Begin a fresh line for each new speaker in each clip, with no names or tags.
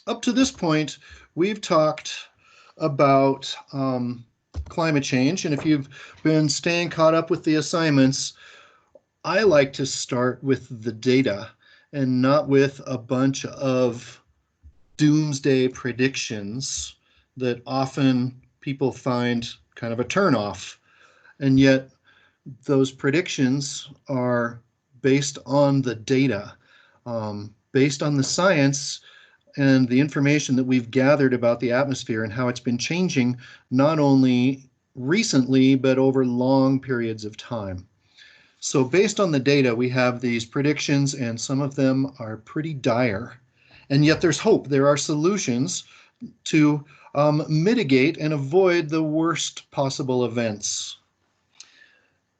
up to this point, we've talked about climate change. And if you've been staying caught up with the assignments, I like to start with the data and not with a bunch of doomsday predictions that often people find kind of a turnoff. And yet, those predictions are based on the data, based on the science and the information that we've gathered about the atmosphere and how it's been changing not only recently, but over long periods of time. So, based on the data, we have these predictions, and some of them are pretty dire. And yet, there's hope. There are solutions to mitigate and avoid the worst possible events.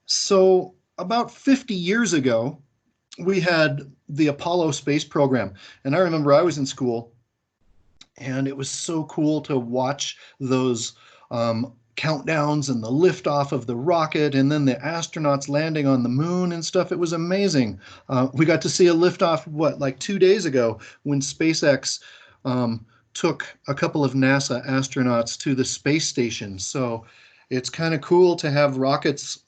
So, about 50 years ago, we had the Apollo space program. And I remember I was in school, and it was so cool to watch those countdowns and the liftoff of the rocket, and then the astronauts landing on the moon and stuff. It was amazing. We got to see a liftoff, what, like 2 days ago when SpaceX took a couple of NASA astronauts to the space station. So it's kind of cool to have rockets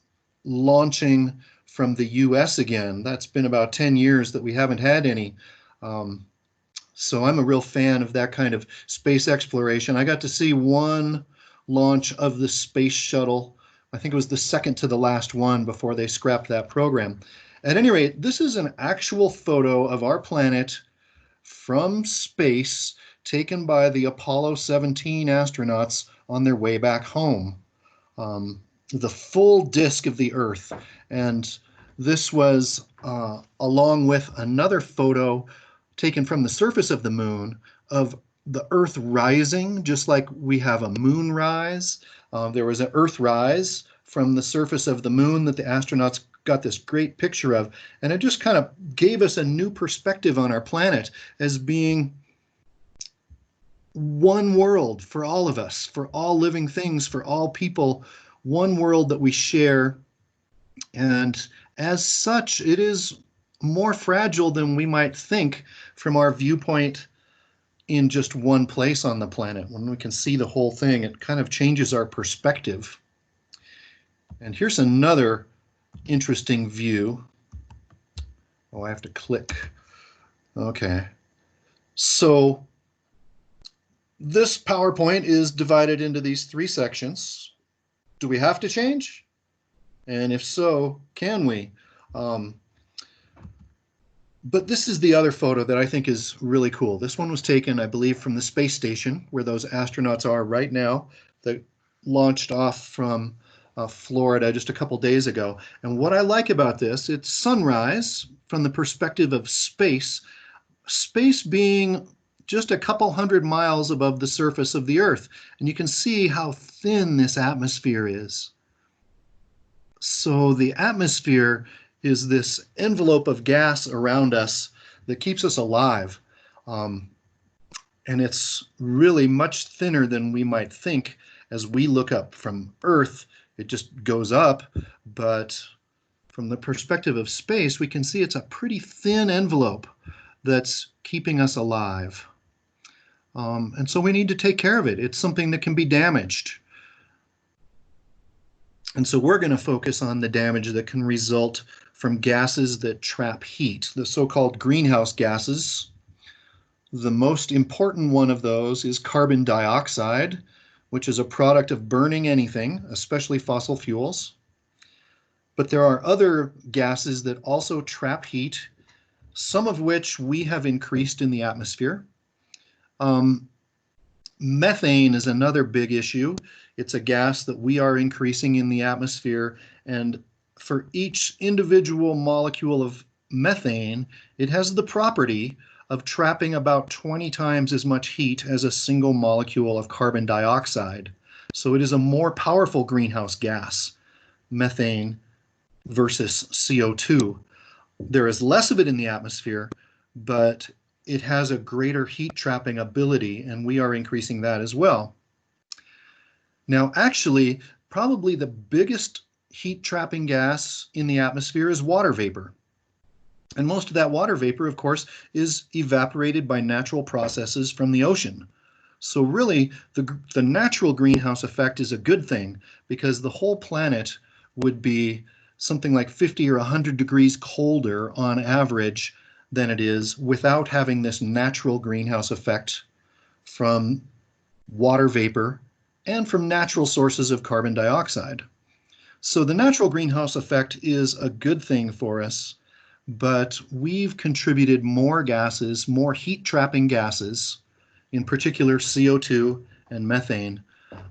launching from the US again. That's been about 10 years that we haven't had any. So I'm a real fan of that kind of space exploration. I got to see one launch of the space shuttle. I think it was the second to the last one before they scrapped that program. At any rate, this is an actual photo of our planet from space taken by the Apollo 17 astronauts on their way back home. The full disk of the Earth. And this was along with another photo taken from the surface of the moon of the Earth rising, just like we have a moon rise. There was an Earth rise from the surface of the moon that the astronauts got this great picture of. And it just kind of gave us a new perspective on our planet as being one world for all of us, for all living things, for all people, one world that we share. And as such, it is more fragile than we might think from our viewpoint in just one place on the planet. When we can see the whole thing, it kind of changes our perspective. And here's another interesting view. Oh, I have to click. Okay. So this PowerPoint is divided into these three sections. Do we have to change? And if so, can we? But this is the other photo that I think is really cool. This one was taken, I believe, from the space station where those astronauts are right now that launched off from Florida just a couple days ago. And what I like about this, it's sunrise from the perspective of space, space being just a couple hundred miles above the surface of the Earth. And you can see how thin this atmosphere is. So the atmosphere is this envelope of gas around us that keeps us alive. And it's really much thinner than we might think as we look up from Earth. It just goes up, but from the perspective of space, we can see it's a pretty thin envelope that's keeping us alive. And so we need to take care of it. It's something that can be damaged. And so we're going to focus on the damage that can result from gases that trap heat, the so-called greenhouse gases. The most important one of those is carbon dioxide, which is a product of burning anything, especially fossil fuels. But there are other gases that also trap heat, some of which we have increased in the atmosphere. Methane is another big issue. It's a gas that we are increasing in the atmosphere, and for each individual molecule of methane, it has the property of trapping about 20 times as much heat as a single molecule of carbon dioxide. So it is a more powerful greenhouse gas, methane versus CO2. There is less of it in the atmosphere, but it has a greater heat trapping ability, and we are increasing that as well. Now, actually, probably the biggest heat trapping gas in the atmosphere is water vapor. And most of that water vapor, of course, is evaporated by natural processes from the ocean. So really, the natural greenhouse effect is a good thing because the whole planet would be something like 50 or 100 degrees colder on average than it is without having this natural greenhouse effect from water vapor and from natural sources of carbon dioxide. So the natural greenhouse effect is a good thing for us, but we've contributed more gases, more heat trapping gases, in particular CO2 and methane.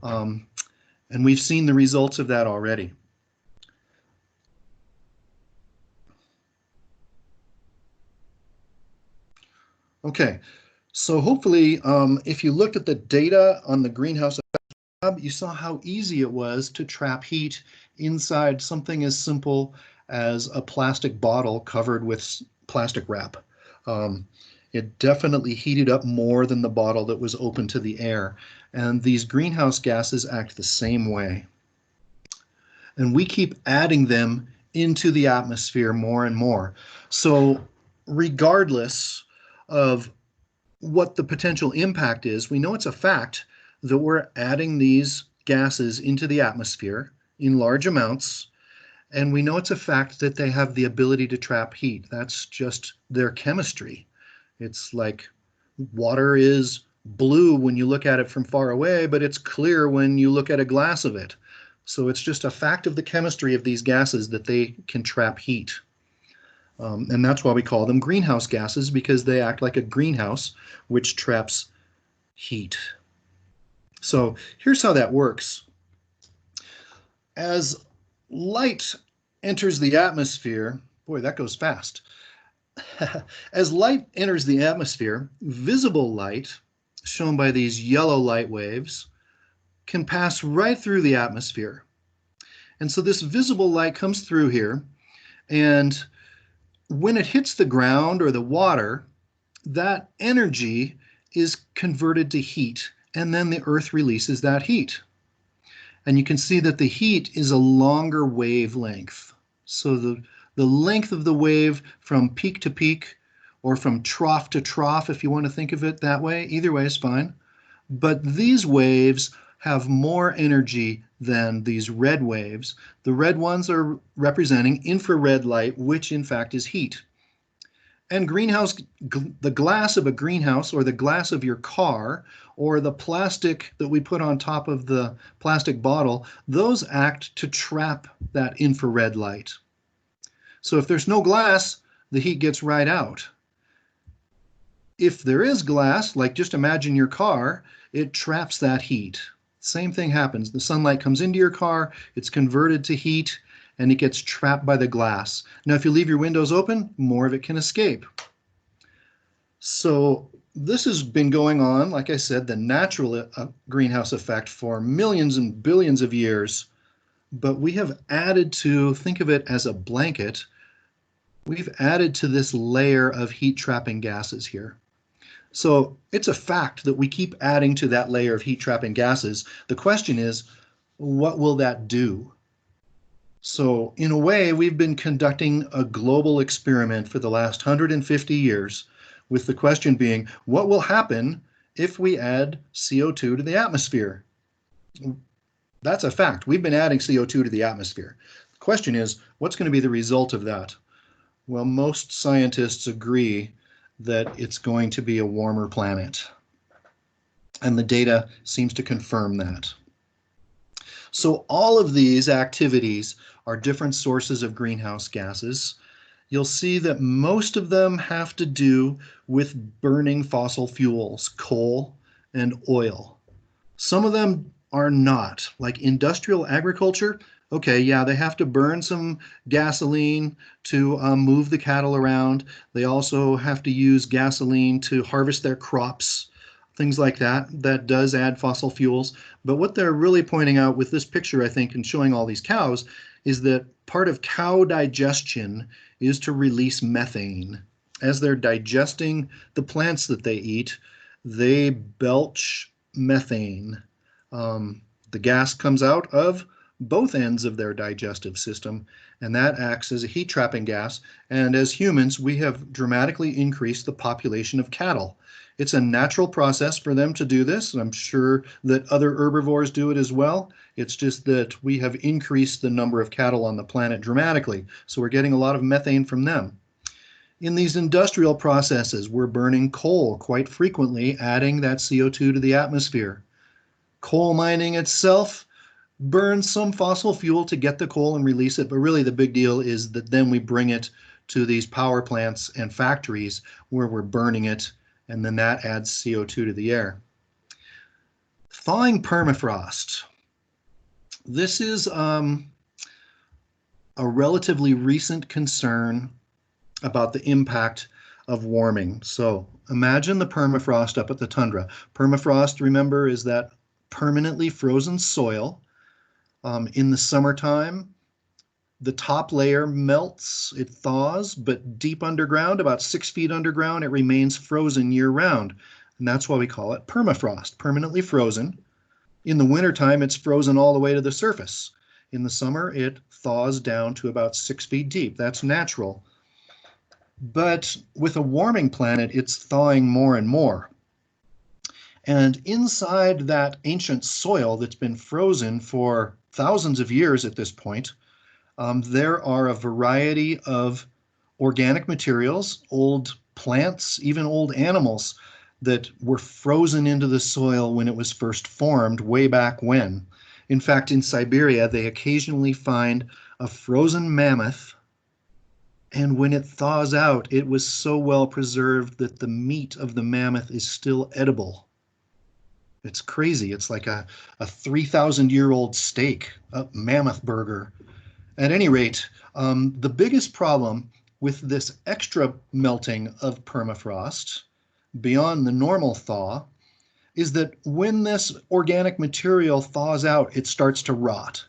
Um, and we've seen the results of that already. Okay, so hopefully if you looked at the data on the greenhouse effect, you saw how easy it was to trap heat inside something as simple as a plastic bottle covered with plastic wrap. Um, it definitely heated up more than the bottle that was open to the air. And these greenhouse gases act the same way. And we keep adding them into the atmosphere more and more. So regardless of what the potential impact is, we know it's a fact that we're adding these gases into the atmosphere in large amounts, and we know it's a fact that they have the ability to trap heat. That's just their chemistry. It's like water is blue when you look at it from far away, but it's clear when you look at a glass of it. So it's just a fact of the chemistry of these gases that they can trap heat. And that's why we call them greenhouse gases, because they act like a greenhouse, which traps heat. So here's how that works. As light enters the atmosphere, boy, that goes fast. As light enters the atmosphere, visible light, shown by these yellow light waves, can pass right through the atmosphere. And so this visible light comes through here, and when it hits the ground or the water, that energy is converted to heat, and then the Earth releases that heat. And you can see that the heat is a longer wavelength. So the length of the wave from peak to peak, or from trough to trough, if you want to think of it that way, either way is fine. But these waves have more energy than these red waves. The red ones are representing infrared light, which in fact is heat. And the glass of a greenhouse, or the glass of your car, or the plastic that we put on top of the plastic bottle, those act to trap that infrared light. So if there's no glass, the heat gets right out. If there is glass, like just imagine your car, it traps that heat. Same thing happens. The sunlight comes into your car, it's converted to heat, and it gets trapped by the glass. Now, if you leave your windows open, more of it can escape. So this has been going on, like I said, the natural greenhouse effect for millions and billions of years, but we have added to, think of it as a blanket, we've added to this layer of heat trapping gases here. So it's a fact that we keep adding to that layer of heat trapping gases. The question is, what will that do? So in a way, we've been conducting a global experiment for the last 150 years, with the question being, what will happen if we add CO2 to the atmosphere? That's a fact. We've been adding CO2 to the atmosphere. The question is, what's going to be the result of that? Well, most scientists agree that it's going to be a warmer planet. And the data seems to confirm that. So all of these activities are different sources of greenhouse gases. You'll see that most of them have to do with burning fossil fuels, coal and oil. Some of them are not, like industrial agriculture. Okay, yeah, they have to burn some gasoline to move the cattle around. They also have to use gasoline to harvest their crops, things like that. That does add fossil fuels. But what they're really pointing out with this picture, I think, and showing all these cows, is that part of cow digestion is to release methane. As they're digesting the plants that they eat, they belch methane. The gas comes out of both ends of their digestive system, and that acts as a heat trapping gas. And as humans, we have dramatically increased the population of cattle. It's a natural process for them to do this, and I'm sure that other herbivores do it as well. It's just that we have increased the number of cattle on the planet dramatically, so we're getting a lot of methane from them. In these industrial processes, we're burning coal quite frequently, adding that CO2 to the atmosphere. Coal mining itself burns some fossil fuel to get the coal and release it, but really the big deal is that then we bring it to these power plants and factories where we're burning it, and then that adds CO2 to the air. Thawing permafrost. This is a relatively recent concern about the impact of warming. So imagine the permafrost up at the tundra. Permafrost, remember, is that permanently frozen soil. In the summertime, the top layer melts, it thaws, but deep underground, about 6 feet underground, it remains frozen year-round. And that's why we call it permafrost, permanently frozen. In the wintertime, it's frozen all the way to the surface. In the summer, it thaws down to about 6 feet deep. That's natural. But with a warming planet, it's thawing more and more. And inside that ancient soil that's been frozen for thousands of years at this point, there are a variety of organic materials, old plants, even old animals that were frozen into the soil when it was first formed way back when. In fact, in Siberia, they occasionally find a frozen mammoth, and when it thaws out, it was so well preserved that the meat of the mammoth is still edible. It's crazy. It's like a 3,000-year-old steak, a mammoth burger. At any rate, the biggest problem with this extra melting of permafrost, beyond the normal thaw, is that when this organic material thaws out, it starts to rot.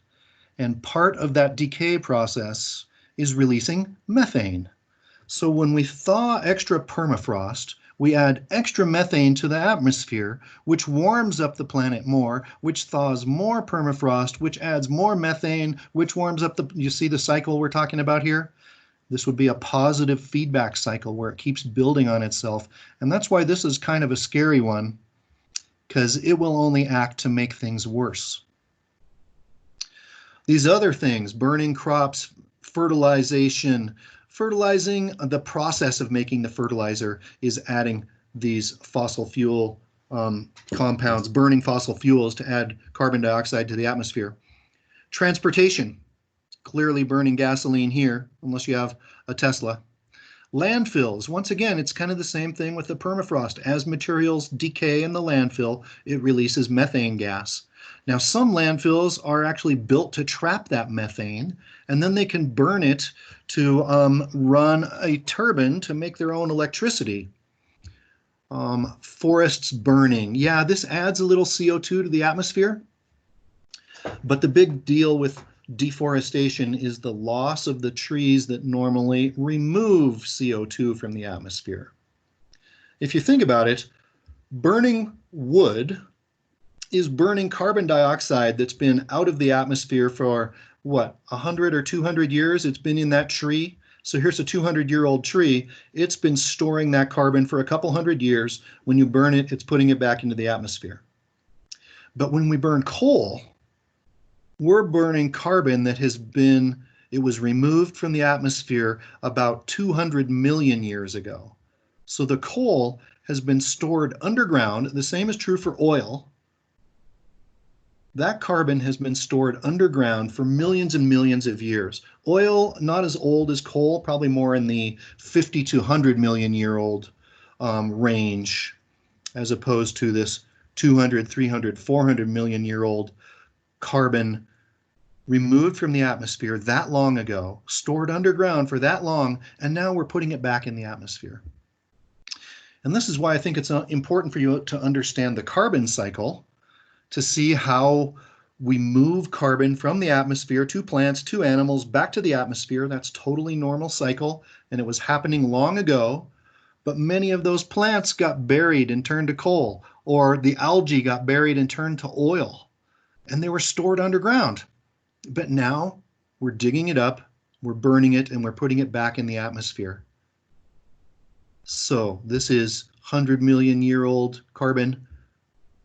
And part of that decay process is releasing methane. So when we thaw extra permafrost, we add extra methane to the atmosphere, which warms up the planet more, which thaws more permafrost, which adds more methane, which warms up you see the cycle we're talking about here? This would be a positive feedback cycle where it keeps building on itself. And that's why this is kind of a scary one, because it will only act to make things worse. These other things, burning crops, fertilization, fertilizing, the process of making the fertilizer is adding these fossil fuel compounds, burning fossil fuels to add carbon dioxide to the atmosphere. Transportation, clearly burning gasoline here, unless you have a Tesla. Landfills, once again, it's kind of the same thing with the permafrost. As materials decay in the landfill, it releases methane gas. Now, some landfills are actually built to trap that methane, and then they can burn it to run a turbine to make their own electricity. Forests burning. Yeah, this adds a little CO2 to the atmosphere, but the big deal with deforestation is the loss of the trees that normally remove CO2 from the atmosphere. If you think about it, burning wood is burning carbon dioxide that's been out of the atmosphere for, what, 100 or 200 years? It's been in that tree. So here's a 200-year-old tree. It's been storing that carbon for a couple hundred years. When you burn it, it's putting it back into the atmosphere. But when we burn coal, we're burning carbon that it was removed from the atmosphere about 200 million years ago. So the coal has been stored underground. The same is true for oil. That carbon has been stored underground for millions and millions of years. Oil, not as old as coal, probably more in the 50 to 100 million year old range, as opposed to this 200, 300, 400 million year old carbon removed from the atmosphere that long ago, stored underground for that long, and now we're putting it back in the atmosphere. And this is why I think it's important for you to understand the carbon cycle, to see how we move carbon from the atmosphere to plants, to animals, back to the atmosphere. That's totally normal cycle, and it was happening long ago, but many of those plants got buried and turned to coal, or the algae got buried and turned to oil, and they were stored underground. But now we're digging it up, we're burning it, and we're putting it back in the atmosphere. So this is 100 million year old carbon,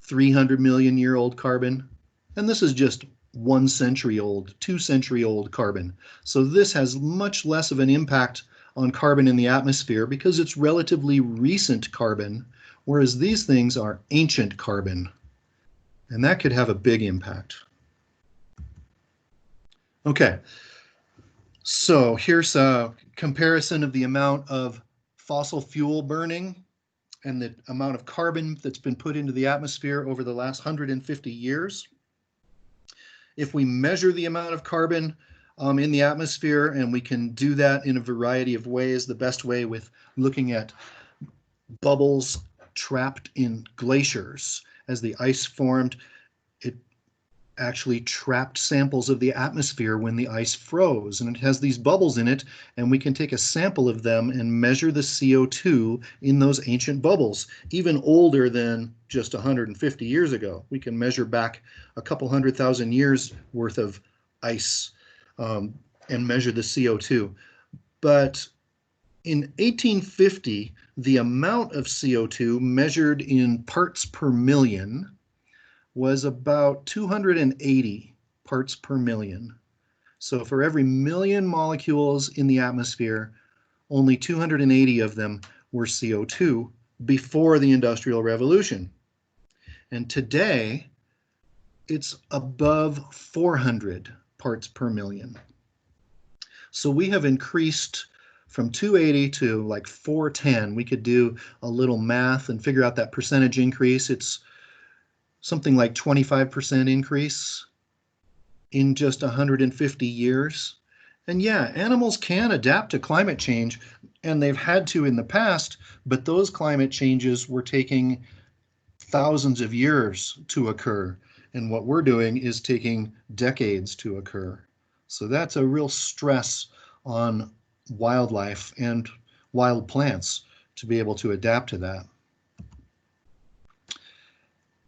300 million year old carbon, and this is just 1 century old, 2 century old carbon. So this has much less of an impact on carbon in the atmosphere because it's relatively recent carbon, whereas these things are ancient carbon, and that could have a big impact. Okay, so here's a comparison of the amount of fossil fuel burning and the amount of carbon that's been put into the atmosphere over the last 150 years. If we measure the amount of carbon in the atmosphere, and we can do that in a variety of ways, the best way with looking at bubbles trapped in glaciers. As the ice formed, it actually trapped samples of the atmosphere when the ice froze, and it has these bubbles in it, and we can take a sample of them and measure the CO2 in those ancient bubbles, even older than just 150 years ago. We can measure back a couple 100,000 years worth of ice and measure the CO2. But in 1850, the amount of CO2 measured in parts per million was about 280 parts per million. So for every million molecules in the atmosphere, only 280 of them were CO2 before the Industrial Revolution. And today, it's above 400 parts per million. So we have increased from 280 to like 410. We could do a little math and figure out that percentage increase. It's something like 25% increase in just 150 years. And yeah, animals can adapt to climate change, and they've had to in the past, but those climate changes were taking thousands of years to occur. And what we're doing is taking decades to occur. So that's a real stress on wildlife and wild plants to be able to adapt to that.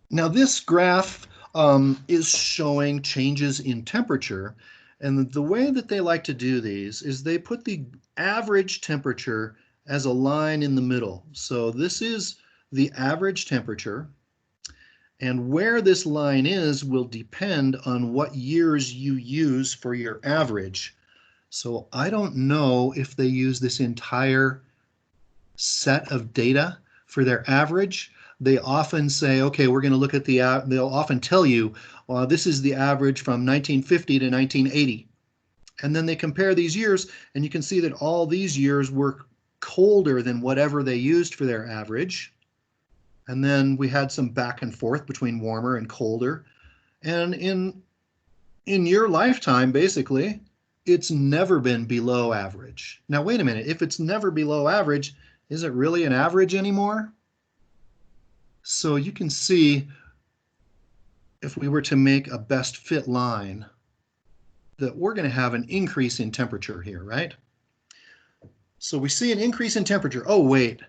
Now this graph is showing changes in temperature, and the way that they like to do these is they put the average temperature as a line in the middle. So this is the average temperature, and where this line is will depend on what years you use for your average. So I don't know if they use this entire set of data for their average. They often say, okay, we're going to look at they'll often tell you, this is the average from 1950 to 1980. And then they compare these years, and you can see that all these years were colder than whatever they used for their average. And then we had some back and forth between warmer and colder. And in your lifetime, basically, it's never been below average. Now, wait a minute. If it's never below average, is it really an average anymore? So you can see, if we were to make a best fit line, that we're going to have an increase in temperature here, right? So we see an increase in temperature. Oh, wait,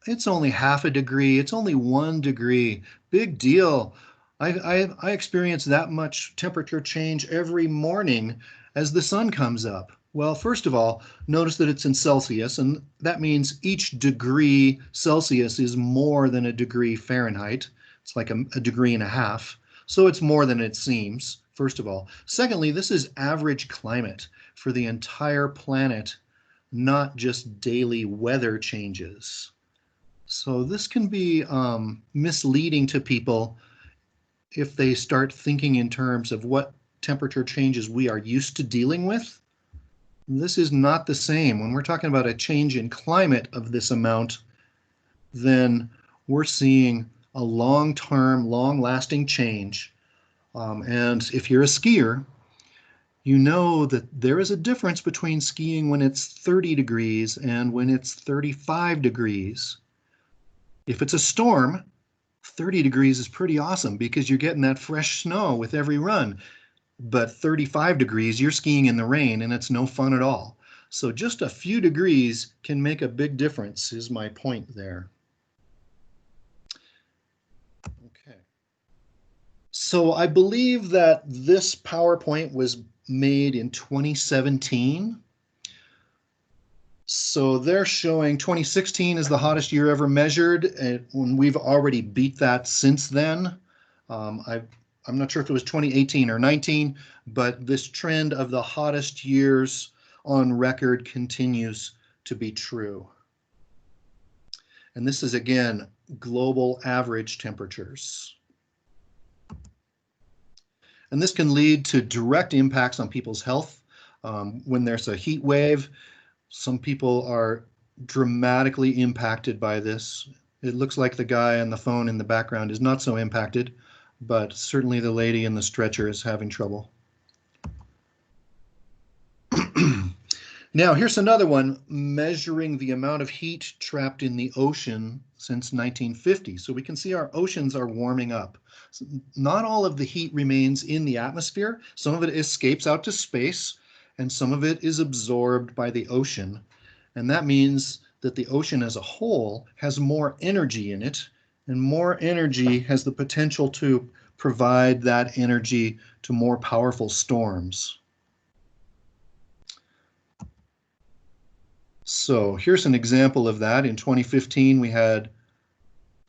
it's only half a degree. It's only 1 degree. Big deal. I experience that much temperature change every morning as the sun comes up. Well, first of all, notice that it's in Celsius, and that means each degree Celsius is more than a degree Fahrenheit. It's like a degree and a half. So it's more than it seems, first of all. Secondly, this is average climate for the entire planet, not just daily weather changes. So this can be misleading to people if they start thinking in terms of what temperature changes we are used to dealing with. This is not the same. When we're talking about a change in climate of this amount, then we're seeing a long-term, long-lasting change. And if you're a skier, you know that there is a difference between skiing when it's 30 degrees and when it's 35 degrees. If it's a storm, 30 degrees is pretty awesome because you're getting that fresh snow with every run. But 35 degrees, you're skiing in the rain and it's no fun at all. So just a few degrees can make a big difference, is my point there. Okay. So I believe that this PowerPoint was made in 2017. So they're showing 2016 is the hottest year ever measured, and when we've already beat that since then. I'm not sure if it was 2018 or 19, but this trend of the hottest years on record continues to be true. And this is, again, global average temperatures. And this can lead to direct impacts on people's health. When there's a heat wave, some people are dramatically impacted by this. It looks like the guy on the phone in the background is not so impacted, but certainly the lady in the stretcher is having trouble. Now, here's another one, measuring the amount of heat trapped in the ocean since 1950. So we can see our oceans are warming up. So not all of the heat remains in the atmosphere. Some of it escapes out to space, and some of it is absorbed by the ocean. And that means that the ocean as a whole has more energy in it, and more energy has the potential to provide that energy to more powerful storms. So here's an example of that. In 2015, we had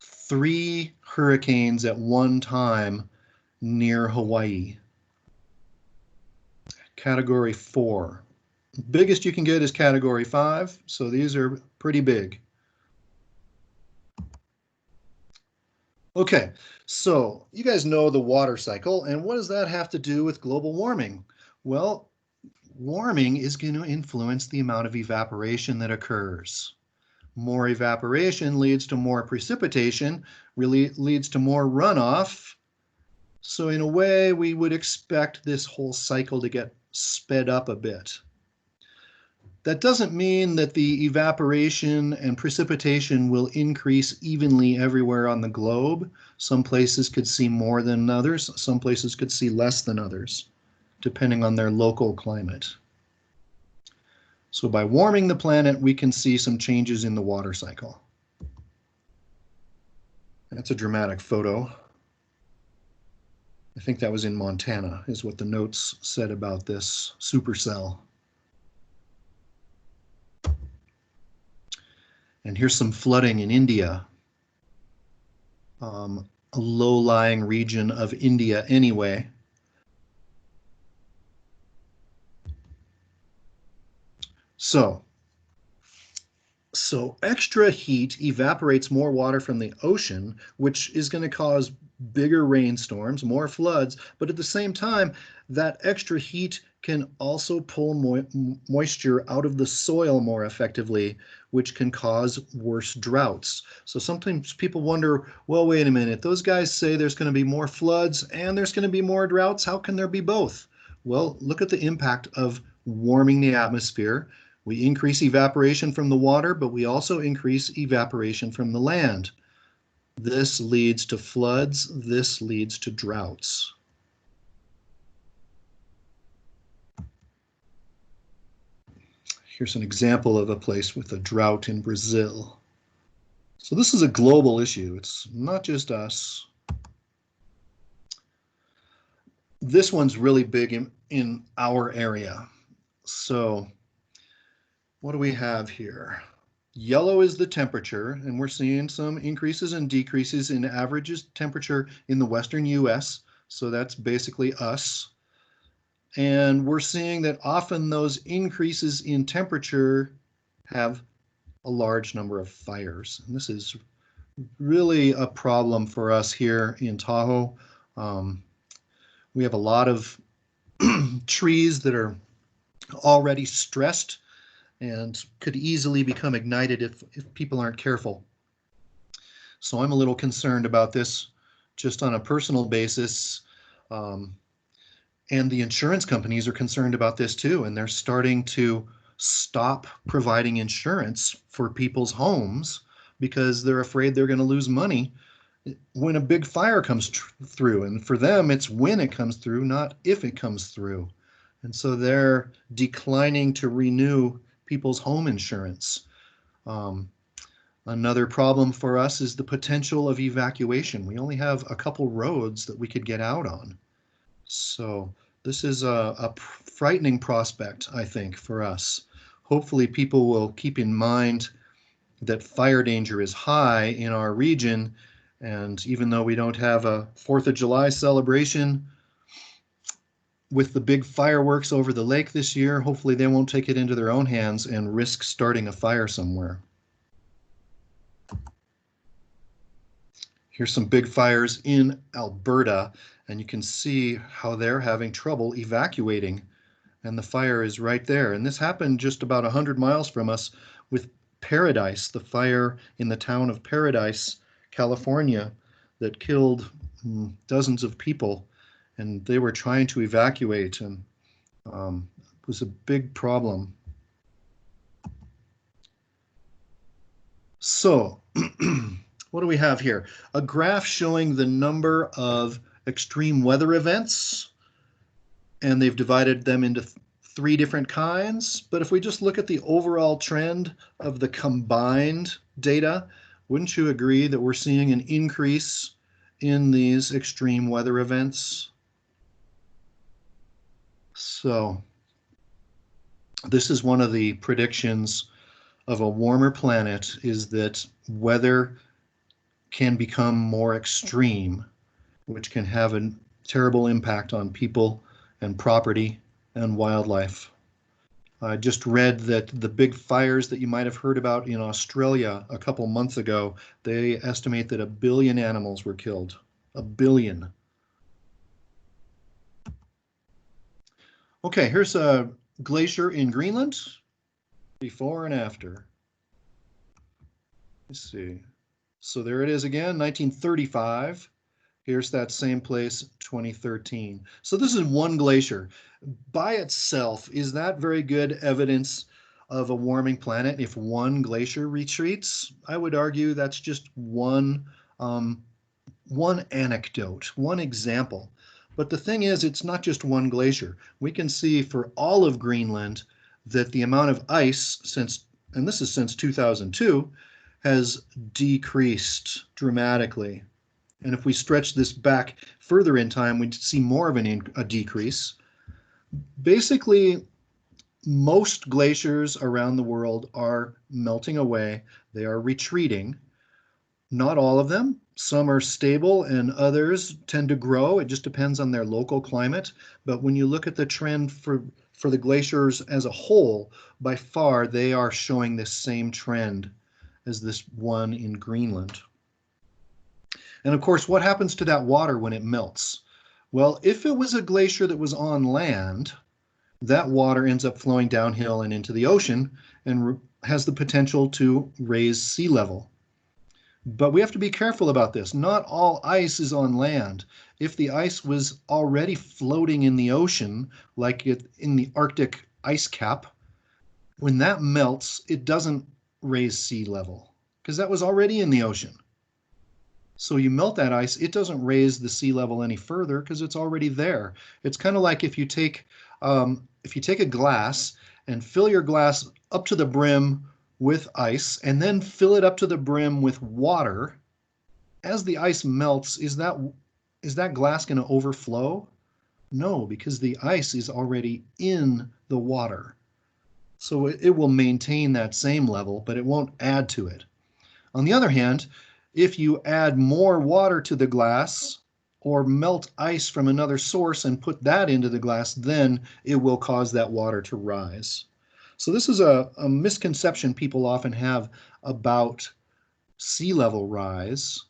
3 hurricanes at one time near Hawaii. Category 4. Biggest you can get is Category 5, so these are pretty big. Okay, so you guys know the water cycle, and what does that have to do with global warming? Well, warming is going to influence the amount of evaporation that occurs. More evaporation leads to more precipitation, really leads to more runoff. So in a way, we would expect this whole cycle to get sped up a bit. That doesn't mean that the evaporation and precipitation will increase evenly everywhere on the globe. Some places could see more than others. Some places could see less than others, depending on their local climate. So by warming the planet, we can see some changes in the water cycle. That's a dramatic photo. I think that was in Montana, is what the notes said about this supercell. And here's some flooding in India, a low-lying region of India anyway. So extra heat evaporates more water from the ocean, which is going to cause bigger rainstorms, more floods, but at the same time, that extra heat can also pull moisture out of the soil more effectively, which can cause worse droughts. So sometimes people wonder, well, wait a minute, those guys say there's going to be more floods and there's going to be more droughts. How can there be both? Well, look at the impact of warming the atmosphere. We increase evaporation from the water, but we also increase evaporation from the land. This leads to floods. This leads to droughts. Here's an example of a place with a drought in Brazil. So this is a global issue. It's not just us. This one's really big in our area. So what do we have here? Yellow is the temperature, and we're seeing some increases and decreases in average temperature in the western US. So that's basically us. And we're seeing that often those increases in temperature have a large number of fires. And this is really a problem for us here in Tahoe. We have a lot of trees that are already stressed and could easily become ignited if people aren't careful. So I'm a little concerned about this just on a personal basis. And the insurance companies are concerned about this too, and they're starting to stop providing insurance for people's homes because they're afraid they're going to lose money when a big fire comes through. And for them, it's when it comes through, not if it comes through. And so they're declining to renew people's home insurance. Another problem for us is the potential of evacuation. We only have a couple roads that we could get out on. So This is a frightening prospect, I think, for us. Hopefully people will keep in mind that fire danger is high in our region, and even though we don't have a 4th of July celebration with the big fireworks over the lake this year, hopefully they won't take it into their own hands and risk starting a fire somewhere. Here's some big fires in Alberta, and you can see how they're having trouble evacuating, and the fire is right there. And this happened just about 100 miles from us with Paradise, the fire in the town of Paradise, California, that killed dozens of people, and they were trying to evacuate, and it was a big problem. So what do we have here? A graph showing the number of extreme weather events, and they've divided them into 3 different kinds. But if we just look at the overall trend of the combined data, wouldn't you agree that we're seeing an increase in these extreme weather events? So this is one of the predictions of a warmer planet, is that weather can become more extreme, which can have a terrible impact on people and property and wildlife. I just read that the big fires that you might have heard about in Australia a couple months ago, they estimate that 1 billion animals were killed. 1 billion. Okay, here's a glacier in Greenland, before and after. Let's see. So there it is again, 1935. Here's that same place, 2013. So this is one glacier. By itself, is that very good evidence of a warming planet if one glacier retreats? I would argue that's just one anecdote, one example. But the thing is, it's not just one glacier. We can see for all of Greenland that the amount of ice since, and this is since 2002, has decreased dramatically. And if we stretch this back further in time, we'd see more of a decrease. Basically, most glaciers around the world are melting away. They are retreating. Not all of them. Some are stable and others tend to grow. It just depends on their local climate. But when you look at the trend for the glaciers as a whole, by far they are showing this same trend as this one in Greenland. And of course, what happens to that water when it melts? Well, if it was a glacier that was on land, that water ends up flowing downhill and into the ocean and has the potential to raise sea level. But we have to be careful about this. Not all ice is on land. If the ice was already floating in the ocean, like in the Arctic ice cap, when that melts, it doesn't raise sea level because that was already in the ocean. So you melt that ice, it doesn't raise the sea level any further because it's already there. It's kind of like if you take a glass and fill your glass up to the brim with ice and then fill it up to the brim with water, as the ice melts, is that glass going to overflow? No, because the ice is already in the water. So it will maintain that same level, but it won't add to it. On the other hand, if you add more water to the glass or melt ice from another source and put that into the glass, then it will cause that water to rise. So this is a misconception people often have about sea level rise.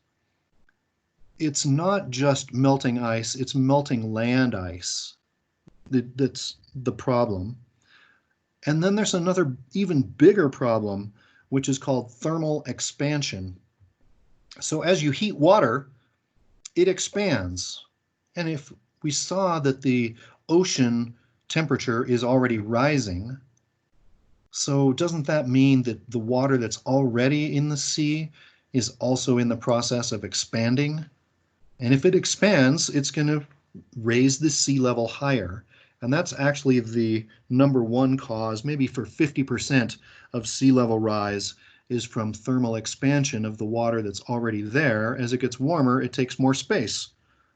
It's not just melting ice, it's melting land ice that's the problem. And then there's another even bigger problem, which is called thermal expansion. So as you heat water, it expands. And if we saw that the ocean temperature is already rising, so doesn't that mean that the water that's already in the sea is also in the process of expanding? And if it expands, it's going to raise the sea level higher. And that's actually the #1 cause, maybe for 50% of sea level rise, is from thermal expansion of the water that's already there. As it gets warmer, it takes more space.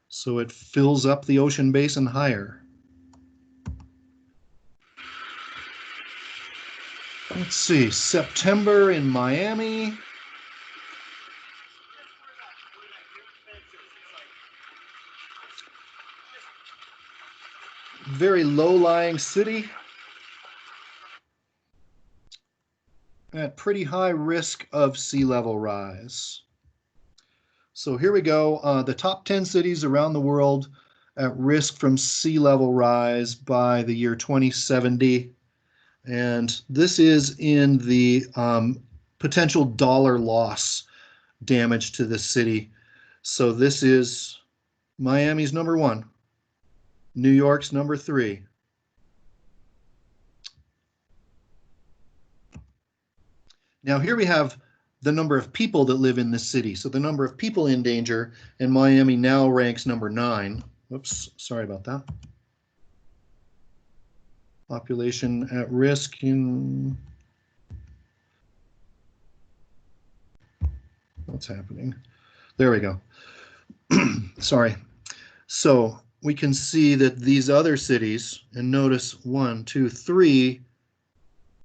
So it fills up the ocean basin higher. Let's see, September in Miami. Very low-lying city at pretty high risk of sea level rise. So here we go, the top 10 cities around the world at risk from sea level rise by the year 2070. And this is in the potential dollar loss damage to the city. So this is Miami's number 1, New York's number 3. Now here we have the number of people that live in this city. So the number of people in danger, and Miami now ranks number 9. Whoops, sorry about that. Population at risk in... What's happening? There we go. Sorry. So we can see that these other cities, and notice 1, 2, 3,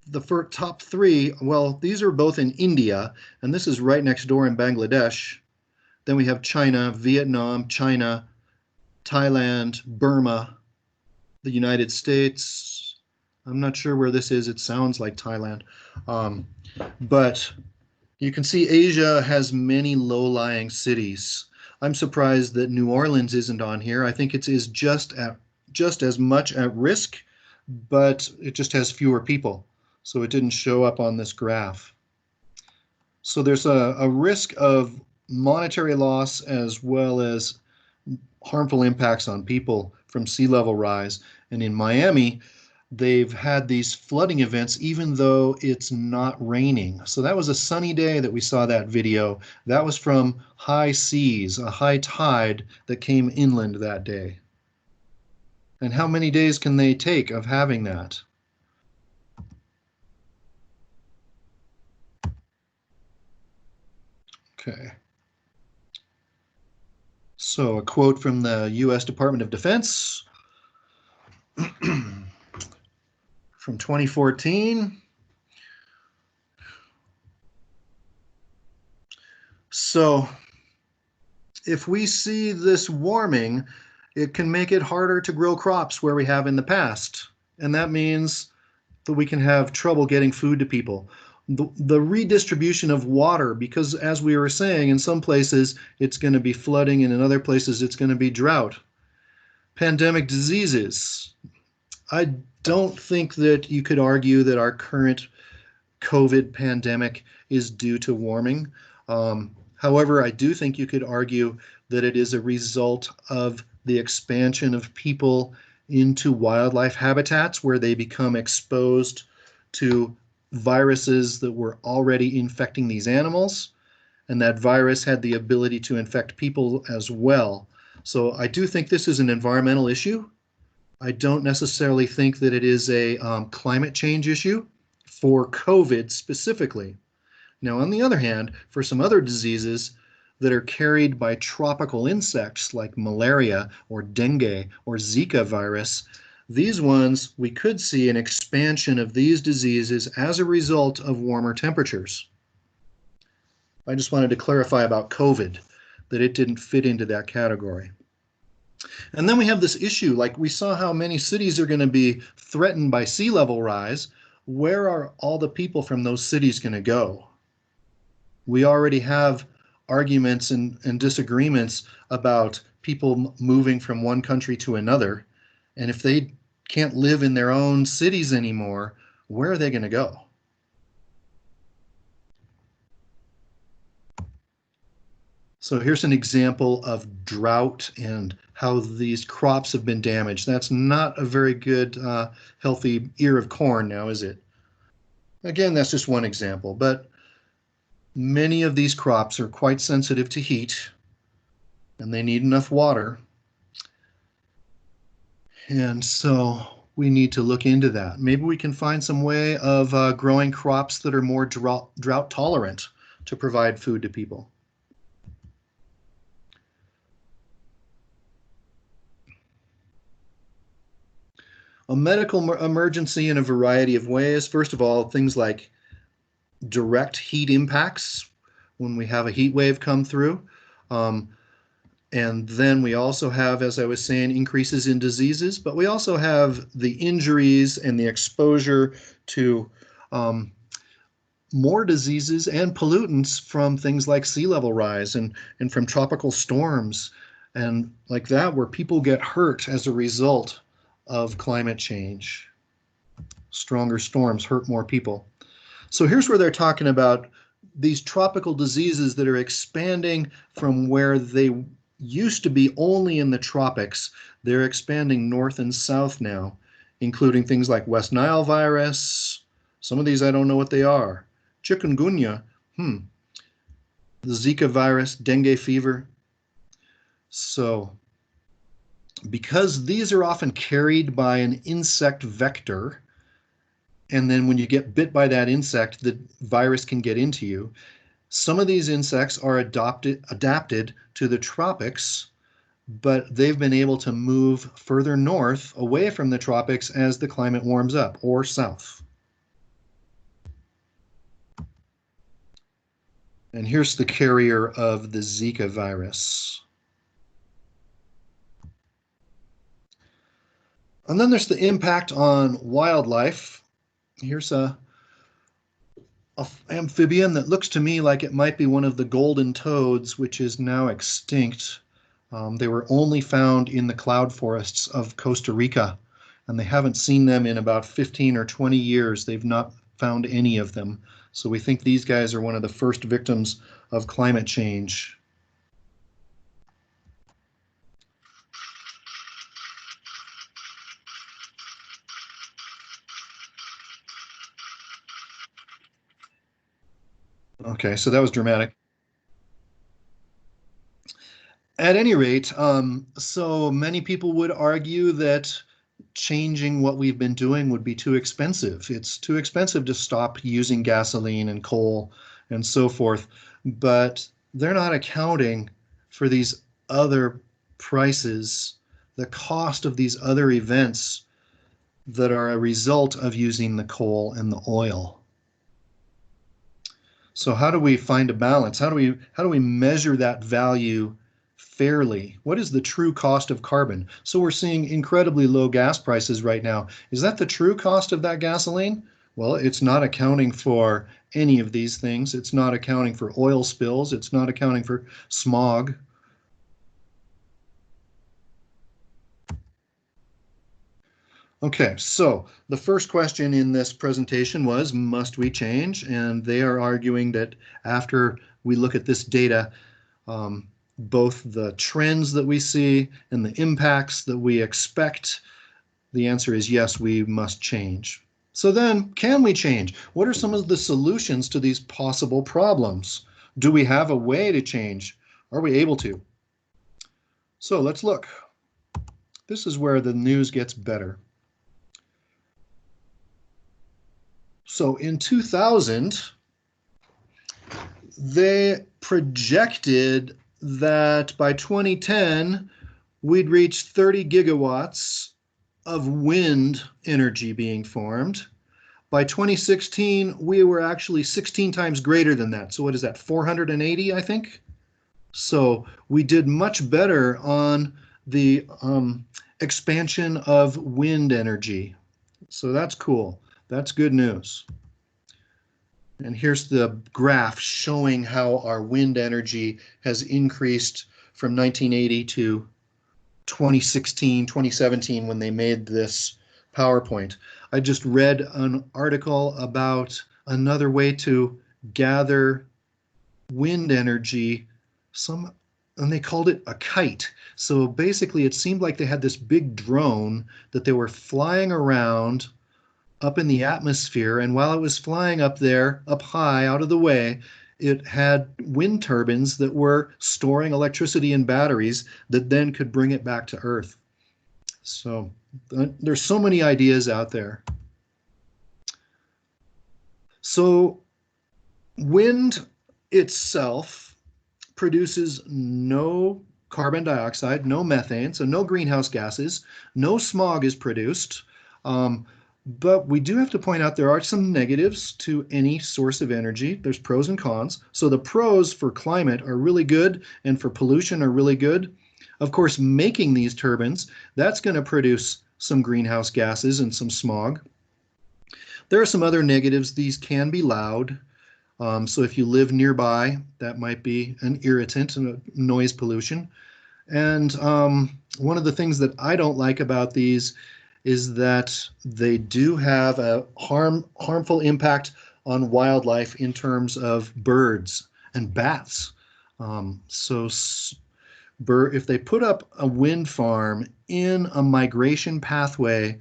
the first top 3, well, these are both in India, and this is right next door in Bangladesh. Then we have China, Vietnam, China, Thailand, Burma, the United States. I'm not sure where this is. It sounds like Thailand. But you can see Asia has many low-lying cities. I'm surprised that New Orleans isn't on here. I think it is just as much at risk, but it just has fewer people. So it didn't show up on this graph. So there's a risk of monetary loss as well as harmful impacts on people from sea level rise. And in Miami, they've had these flooding events even though it's not raining. So that was a sunny day that we saw that video. That was from high seas, a high tide that came inland that day. And how many days can they take of having that? Okay. So a quote from the U.S. Department of Defense from 2014. So if we see this warming, it can make it harder to grow crops where we have in the past. And that means that we can have trouble getting food to people. The redistribution of water, because as we were saying, in some places it's going to be flooding and in other places it's going to be drought. Pandemic diseases. I don't think that you could argue that our current COVID pandemic is due to warming. However, I do think you could argue that it is a result of the expansion of people into wildlife habitats where they become exposed to viruses that were already infecting these animals, and that virus had the ability to infect people as well. So I do think this is an environmental issue. I don't necessarily think that it is a climate change issue for COVID specifically. Now, on the other hand, for some other diseases that are carried by tropical insects like malaria or dengue or Zika virus, these ones, we could see an expansion of these diseases as a result of warmer temperatures. I just wanted to clarify about COVID, that it didn't fit into that category. And then we have this issue, like we saw how many cities are going to be threatened by sea level rise. Where are all the people from those cities going to go? We already have arguments and disagreements about people moving from one country to another. And if they can't live in their own cities anymore, where are they going to go? So here's an example of drought and how these crops have been damaged. That's not a very good, healthy ear of corn now, is it? Again, that's just one example, but many of these crops are quite sensitive to heat and they need enough water. And so we need to look into that. Maybe we can find some way of growing crops that are more drought tolerant to provide food to people. A medical emergency in a variety of ways. First of all, things like direct heat impacts when we have a heat wave come through. Um, and then we also have, as I was saying, increases in diseases, but we also have the injuries and the exposure to um, more diseases and pollutants from things like sea level rise and from tropical storms and like that, where people get hurt as a result of climate change. Stronger storms hurt more people. So here's where they're talking about these tropical diseases that are expanding from where they used to be only in the tropics. They're expanding north and south now, including things like West Nile virus. Some of these I don't know what they are. Chikungunya, the Zika virus, dengue fever. So because these are often carried by an insect vector, and then when you get bit by that insect, the virus can get into you. Some of these insects are adapted to the tropics, but they've been able to move further north away from the tropics as the climate warms up, or south. And here's the carrier of the Zika virus. And then there's the impact on wildlife. Here's a amphibian that looks to me like it might be one of the golden toads, which is now extinct. They were only found in the cloud forests of Costa Rica, and they haven't seen them in about 15 or 20 years. They've not found any of them. So we think these guys are one of the first victims of climate change. Okay, so that was dramatic. At any rate, so many people would argue that changing what we've been doing would be too expensive. It's too expensive to stop using gasoline and coal and so forth, but they're not accounting for these other prices, the cost of these other events that are a result of using the coal and the oil. So how do we find a balance? How do we measure that value fairly? What is the true cost of carbon? So we're seeing incredibly low gas prices right now. Is that the true cost of that gasoline? Well, it's not accounting for any of these things. It's not accounting for oil spills. It's not accounting for smog. Okay, so the first question in this presentation was, must we change? And they are arguing that after we look at this data, both the trends that we see and the impacts that we expect, the answer is yes, we must change. So then, can we change? What are some of the solutions to these possible problems? Do we have a way to change? Are we able to? So let's look. This is where the news gets better. So in 2000, they projected that by 2010, we'd reach 30 gigawatts of wind energy being formed. By 2016, we were actually 16 times greater than that. So what is that, 480, I think? So we did much better on the expansion of wind energy. So that's cool. That's good news. And here's the graph showing how our wind energy has increased from 1980 to 2016, 2017 when they made this PowerPoint. I just read an article about another way to gather wind energy, and they called it a kite. So basically it seemed like they had this big drone that they were flying around up in the atmosphere, and while it was flying up there, up high, out of the way, it had wind turbines that were storing electricity in batteries that then could bring it back to Earth. So there's so many ideas out there. So wind itself produces no carbon dioxide, no methane, so no greenhouse gases, no smog is produced. Um, but we do have to point out there are some negatives to any source of energy. There's pros and cons. So the pros for climate are really good and for pollution are really good. Of course, making these turbines, that's going to produce some greenhouse gases and some smog. There are some other negatives. These can be loud. So if you live nearby, that might be an irritant and a noise pollution. And one of the things that I don't like about these is that they do have a harmful impact on wildlife in terms of birds and bats. So if they put up a wind farm in a migration pathway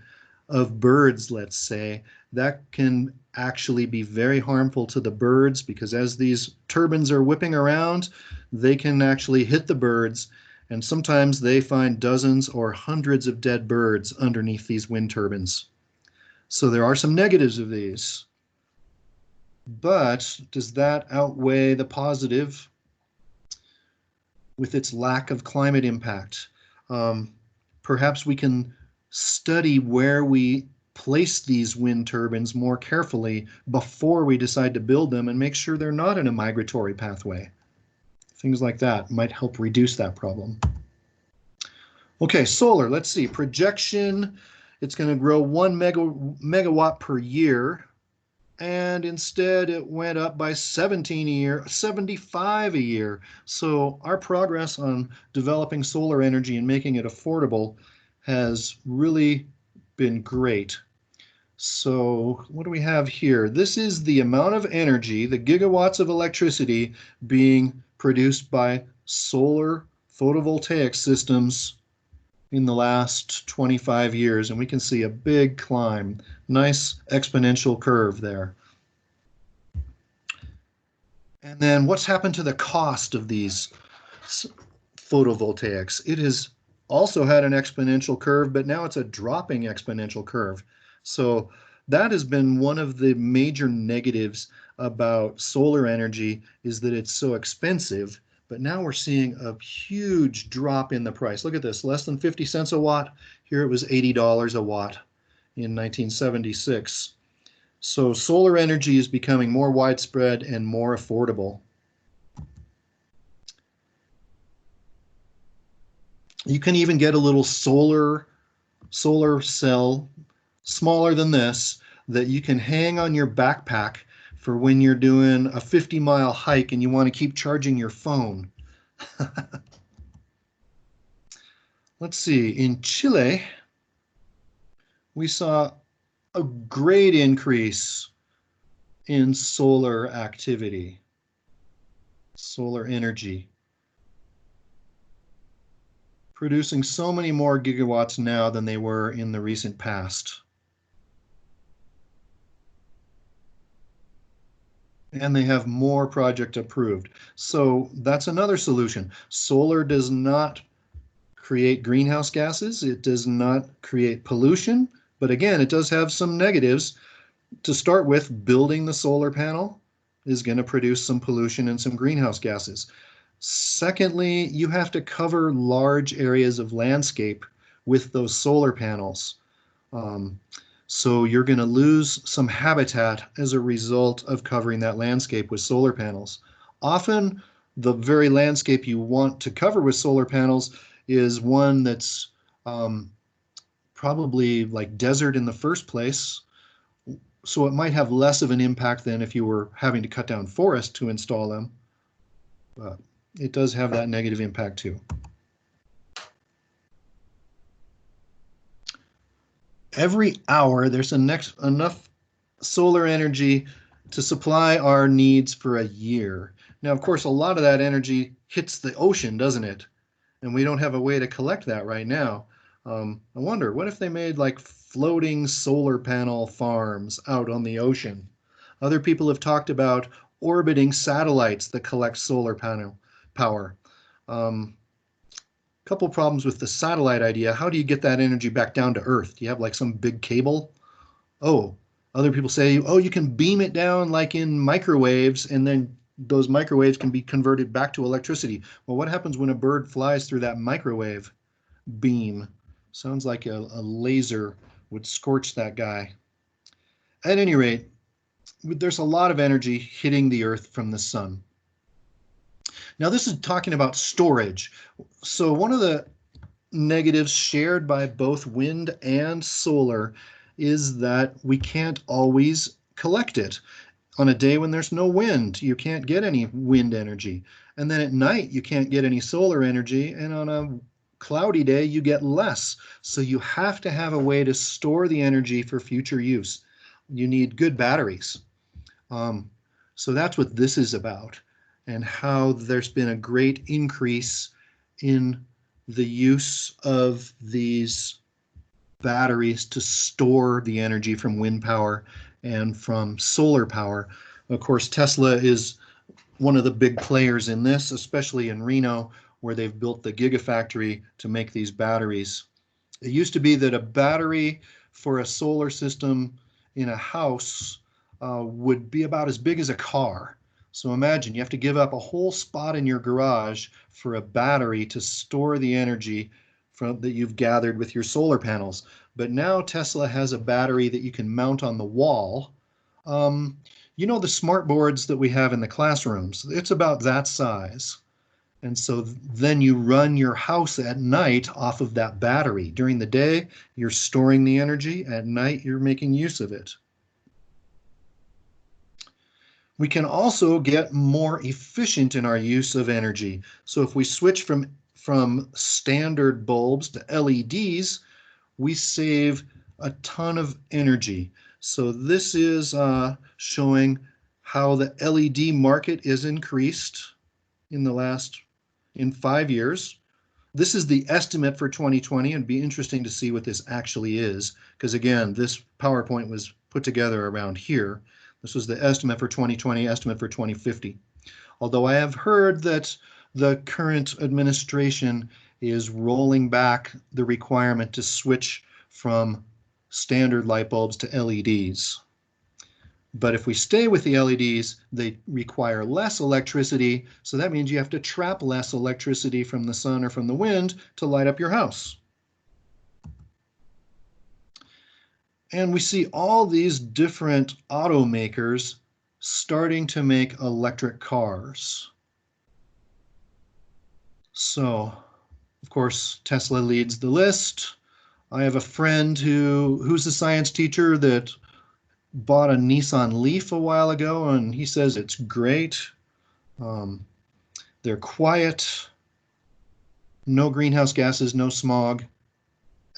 of birds, let's say, that can actually be very harmful to the birds because as these turbines are whipping around, they can actually hit the birds. And sometimes they find dozens or hundreds of dead birds underneath these wind turbines. So there are some negatives of these. But does that outweigh the positive with its lack of climate impact? Perhaps we can study where we place these wind turbines more carefully before we decide to build them and make sure they're not in a migratory pathway. Things like that might help reduce that problem. Okay, solar, let's see. Projection, it's going to grow 1 megawatt per year. And instead it went up by 17 a year, 75 a year. So our progress on developing solar energy and making it affordable has really been great. So what do we have here? This is the amount of energy, the gigawatts of electricity being produced by solar photovoltaic systems in the last 25 years. And we can see a big climb, nice exponential curve there. And then what's happened to the cost of these photovoltaics? It has also had an exponential curve, but now it's a dropping exponential curve. So that has been one of the major negatives about solar energy is that it's so expensive. But now we're seeing a huge drop in the price. Look at this, less than 50 cents a watt. Here it was $80 a watt in 1976. So solar energy is becoming more widespread and more affordable. You can even get a little solar cell smaller than this that you can hang on your backpack for when you're doing a 50-mile hike and you want to keep charging your phone. Let's see, in Chile, we saw a great increase in solar activity, solar energy, producing so many more gigawatts now than they were in the recent past. And they have more project approved. So that's another solution. Solar does not create greenhouse gases. It does not create pollution. But again, it does have some negatives. To start with, building the solar panel is going to produce some pollution and some greenhouse gases. Secondly, you have to cover large areas of landscape with those solar panels. So you're going to lose some habitat as a result of covering that landscape with solar panels. Often, the very landscape you want to cover with solar panels is one that's probably like desert in the first place. So it might have less of an impact than if you were having to cut down forest to install them. But it does have that negative impact too. Every hour, there's enough solar energy to supply our needs for a year. Now, of course, a lot of that energy hits the ocean, doesn't it? And we don't have a way to collect that right now. I wonder, what if they made like floating solar panel farms out on the ocean? Other people have talked about orbiting satellites that collect solar panel power. Couple problems with the satellite idea. How do you get that energy back down to Earth? Do you have like some big cable? Oh, other people say, oh, you can beam it down like in microwaves, and then those microwaves can be converted back to electricity. Well, what happens when a bird flies through that microwave beam? Sounds like a laser would scorch that guy. At any rate, there's a lot of energy hitting the Earth from the sun. Now, this is talking about storage. So one of the negatives shared by both wind and solar is that we can't always collect it. On a day when there's no wind, you can't get any wind energy. And then at night, you can't get any solar energy. And on a cloudy day, you get less. So you have to have a way to store the energy for future use. You need good batteries. So that's what this is about, and how there's been a great increase in the use of these batteries to store the energy from wind power and from solar power. Of course, Tesla is one of the big players in this, especially in Reno, where they've built the Gigafactory to make these batteries. It used to be that a battery for a solar system in a house would be about as big as a car. So imagine you have to give up a whole spot in your garage for a battery to store the energy that you've gathered with your solar panels. But now Tesla has a battery that you can mount on the wall. You know the smart boards that we have in the classrooms? It's about that size. And so then you run your house at night off of that battery. During the day, you're storing the energy. At night, you're making use of it. We can also get more efficient in our use of energy. So if we switch from standard bulbs to LEDs, we save a ton of energy. So this is showing how the LED market is increased in 5 years. This is the estimate for 2020. It'd be interesting to see what this actually is, because again, this PowerPoint was put together around here. This was the estimate for 2020, estimate for 2050. Although I have heard that the current administration is rolling back the requirement to switch from standard light bulbs to LEDs. But if we stay with the LEDs, they require less electricity, so that means you have to trap less electricity from the sun or from the wind to light up your house. And we see all these different automakers starting to make electric cars. So, of course, Tesla leads the list. I have a friend who's a science teacher that bought a Nissan Leaf a while ago, and he says it's great. They're quiet, no greenhouse gases, no smog,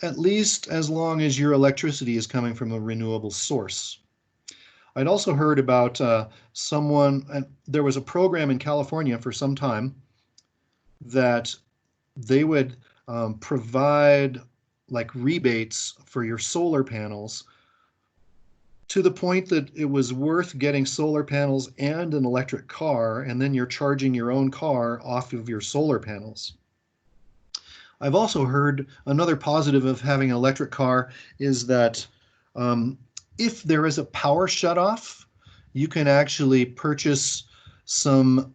at least as long as your electricity is coming from a renewable source. I'd also heard about there was a program in California for some time that they would provide like rebates for your solar panels, to the point that it was worth getting solar panels and an electric car, and then you're charging your own car off of your solar panels. I've also heard another positive of having an electric car is that if there is a power shutoff, you can actually purchase some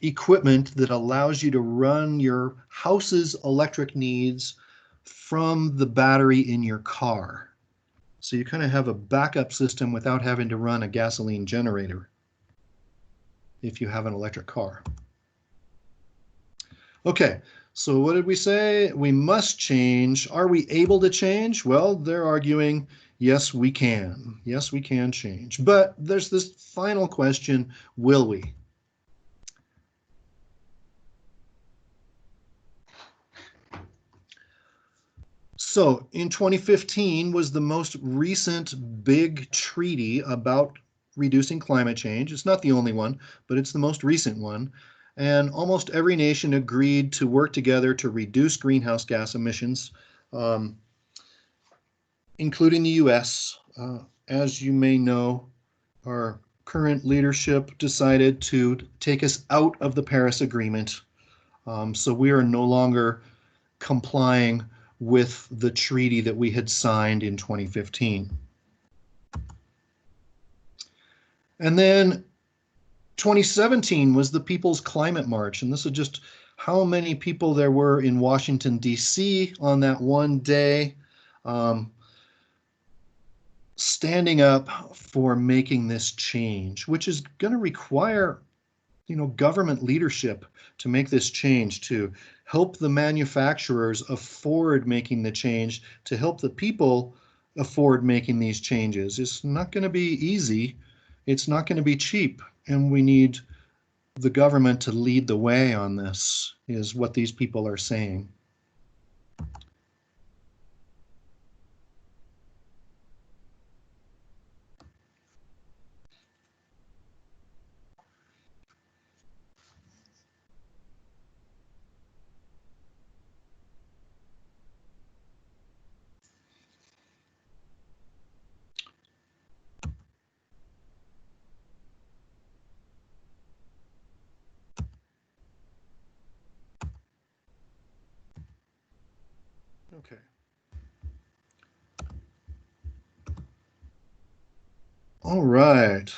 equipment that allows you to run your house's electric needs from the battery in your car. So you kind of have a backup system without having to run a gasoline generator if you have an electric car. Okay, so what did we say? We must change. Are we able to change? Well, they're arguing, yes, we can. Yes, we can change. But there's this final question, will we? So in 2015 was the most recent big treaty about reducing climate change. It's not the only one, but it's the most recent one. And almost every nation agreed to work together to reduce greenhouse gas emissions, including the US. As you may know, our current leadership decided to take us out of the Paris Agreement. So we are no longer complying with the treaty that we had signed in 2015. And then 2017 was the People's Climate March, and this is just how many people there were in Washington, D.C. on that one day. standing up for making this change, which is going to require, government leadership to make this change, to help the manufacturers afford making the change, to help the people afford making these changes. It's not going to be easy. It's not going to be cheap. And we need the government to lead the way on this, is what these people are saying. Okay. All right.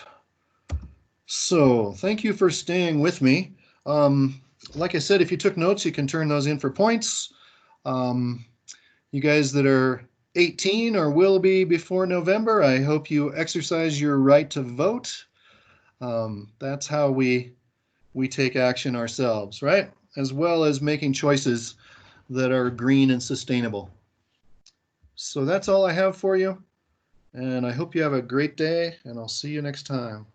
So thank you for staying with me. Um, like I said, if you took notes, you can turn those in for points. Um, you guys that are 18 or will be before November, I hope you exercise your right to vote. That's how we take action ourselves, right? As well as making choices that are green and sustainable. So that's all I have for you. And I hope you have a great day, and I'll see you next time.